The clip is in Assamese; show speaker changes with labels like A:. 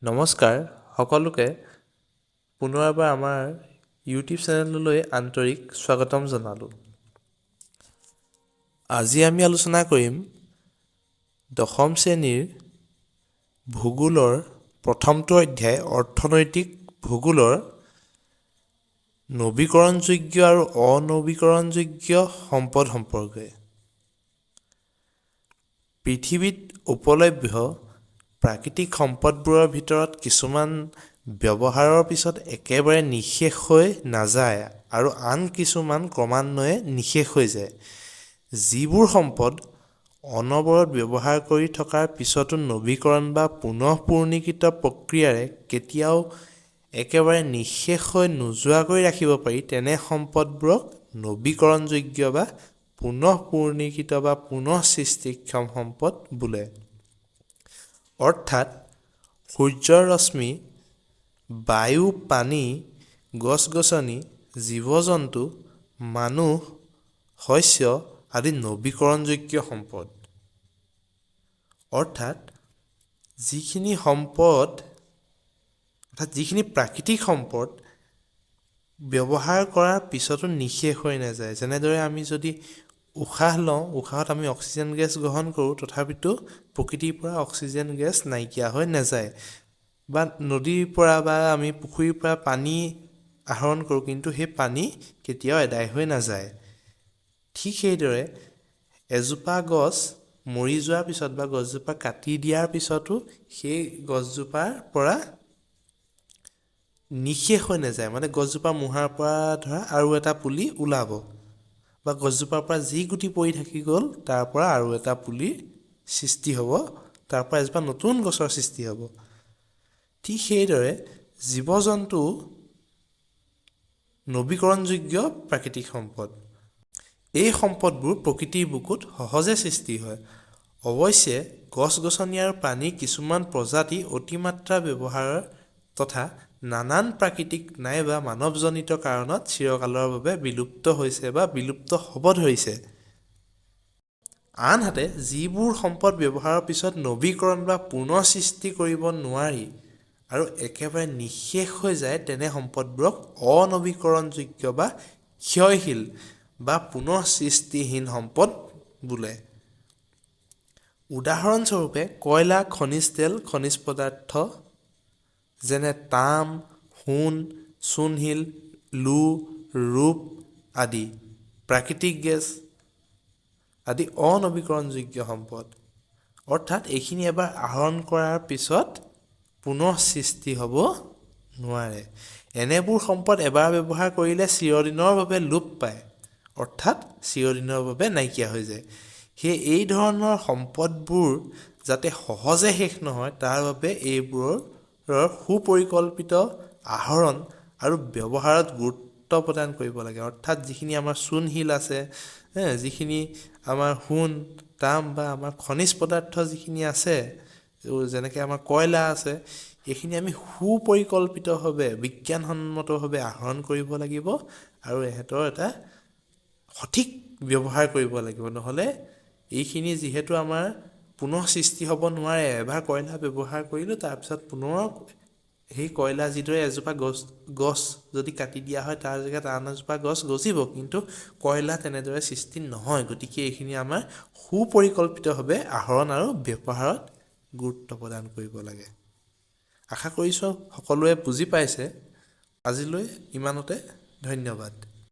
A: নমস্কাৰ সকলোকে পুনৰ এবাৰ আমাৰ ইউটিউব চেনেললৈ আন্তৰিক স্বাগতম জনালোঁ। আজি আমি আলোচনা কৰিম দশম শ্ৰেণীৰ ভূগোলৰ প্ৰথমটো অধ্যায় অৰ্থনৈতিক ভূগোলৰ নৱীকৰণযোগ্য আৰু অনৱীকৰণযোগ্য সম্পদ সম্পৰ্কে। পৃথিৱীত উপলভ্য প্ৰাকৃতিক সম্পদবোৰৰ ভিতৰত কিছুমান ব্যৱহাৰৰ পিছত একেবাৰে নিঃশেষ হৈ নাযায় আৰু আন কিছুমান ক্ৰমান্বয়ে নিঃশেষ হৈ যায়। যিবোৰ সম্পদ অনবৰত ব্যৱহাৰ কৰি থকাৰ পিছতো নৱীকৰণ বা পুনঃপূৰ্ণীকৃত প্ৰক্ৰিয়াৰে কেতিয়াও একেবাৰে নিঃশেষ হৈ নোযোৱাকৈ ৰাখিব পাৰি, তেনে সম্পদবোৰক নৱীকৰণযোগ্য বা পুনঃপূৰ্ণীকৃত বা পুনঃ সৃষ্টিক্ষম সম্পদ বোলে। অৰ্থাৎ সূৰ্যৰ ৰশ্মি, বায়ু, পানী, গছ-গছনি, জীৱ-জন্তু, মানুহ, শস্য আদি নৱীকৰণযোগ্য সম্পদ। অৰ্থাৎ যিখিনি প্ৰাকৃতিক সম্পদ ব্যৱহাৰ কৰাৰ পিছতো নিঃশেষ হৈ নাযায়। যেনেদৰে আমি যদি উশাহ লওঁ, উশাহত আমি অক্সিজেন গেছ গ্ৰহণ কৰোঁ, তথাপিতো প্ৰকৃতিৰ পৰা অক্সিজেন গেছ নাইকিয়া হৈ নাযায়। বা নদীৰ পৰা বা আমি পুখুৰীৰ পৰা পানী আহৰণ কৰোঁ, কিন্তু সেই পানী কেতিয়াও এদায় হৈ নাযায়। ঠিক সেইদৰে এজোপা গছ মৰি যোৱাৰ পিছত বা গছজোপা কাটি দিয়াৰ পিছতো সেই গছজোপাৰ পৰা নিঃশেষ হৈ নাযায়। মানে গছজোপা মূঢ়াৰ পৰা ধৰা আৰু এটা পুলি ওলাব, বা গছজোপাৰ পৰা যি গুটি পৰি থাকি গ'ল তাৰ পৰা আৰু এটা পুলিৰ সৃষ্টি হ'ব, তাৰ পৰা এজোপা নতুন গছৰ সৃষ্টি হ'ব। ঠিক সেইদৰে জীৱ-জন্তু নৱীকৰণযোগ্য প্ৰাকৃতিক সম্পদ। এই সম্পদবোৰ প্ৰকৃতিৰ বুকুত সহজে সৃষ্টি হয়। অৱশ্যে গছ-গছনি আৰু প্ৰাণীৰ কিছুমান প্ৰজাতি অতিমাত্ৰা ব্যৱহাৰৰ তথা নানান প্ৰাকৃতিক নাইবা মানৱজনিত কাৰণত চিৰকালৰ বাবে বিলুপ্ত হৈছে বা বিলুপ্ত হ'ব ধৰিছে। আনহাতে যিবোৰ সম্পদ ব্যৱহাৰৰ পিছত নৱীকৰণ বা পুনঃ সৃষ্টি কৰিব নোৱাৰি আৰু একেবাৰে নিঃশেষ হৈ যায়, তেনে সম্পদবোৰক অনৱীকৰণযোগ্য বা ক্ষয়শীল বা পুনঃ সৃষ্টিহীন সম্পদ বোলে। উদাহৰণস্বৰূপে কয়লা, খনিজ তেল, খনিজ পদাৰ্থ যেনে তাম, সোণ, চূণশিল, লো, ৰূপ আদি, প্ৰাকৃতিক গেছ আদি অনৱীকৰণযোগ্য সম্পদ। অৰ্থাৎ এইখিনি এবাৰ আহৰণ কৰাৰ পিছত পুনঃ সৃষ্টি হ'ব নোৱাৰে। এনেবোৰ সম্পদ এবাৰ ব্যৱহাৰ কৰিলে চিৰদিনৰ বাবে লোপ পায়, অৰ্থাৎ চিৰদিনৰ বাবে নাইকিয়া হৈ যায়। সেয়ে এই ধৰণৰ সম্পদবোৰ যাতে সহজে শেষ নহয়, তাৰ বাবে এইবোৰৰ সুপৰিকল্পিত আহৰণ আৰু ব্যৱহাৰত গুৰুত্ব প্ৰদান কৰিব লাগে। অৰ্থাৎ যিখিনি আমাৰ চূণশিল আছে, যিখিনি আমাৰ সোণ, তাম বা আমাৰ খনিজ পদাৰ্থ যিখিনি আছে, যেনেকৈ আমাৰ কয়লা আছে, এইখিনি আমি সুপৰিকল্পিতভাৱে বিজ্ঞানসন্মতভাৱে আহৰণ কৰিব লাগিব আৰু ইহঁতৰ এটা সঠিক ব্যৱহাৰ কৰিব লাগিব। নহ'লে এইখিনি যিহেতু আমাৰ পুনঃ সৃষ্টি হ'ব নোৱাৰে। এবাৰ কয়লা ব্যৱহাৰ কৰিলোঁ, তাৰপিছত পুনৰ সেই কয়লা যিদৰে এজোপা গছ যদি কাটি দিয়া হয়, তাৰ জেগাত আন এজোপা গছ গজিব, কিন্তু কয়লা তেনেদৰে সৃষ্টি নহয়। গতিকে এইখিনি আমাৰ সুপৰিকল্পিতভাৱে আহৰণ আৰু ব্যৱহাৰত গুৰুত্ব প্ৰদান কৰিব লাগে। আশা কৰিছোঁ সকলোৱে বুজি পাইছে। আজিলৈ ইমানতে, ধন্যবাদ।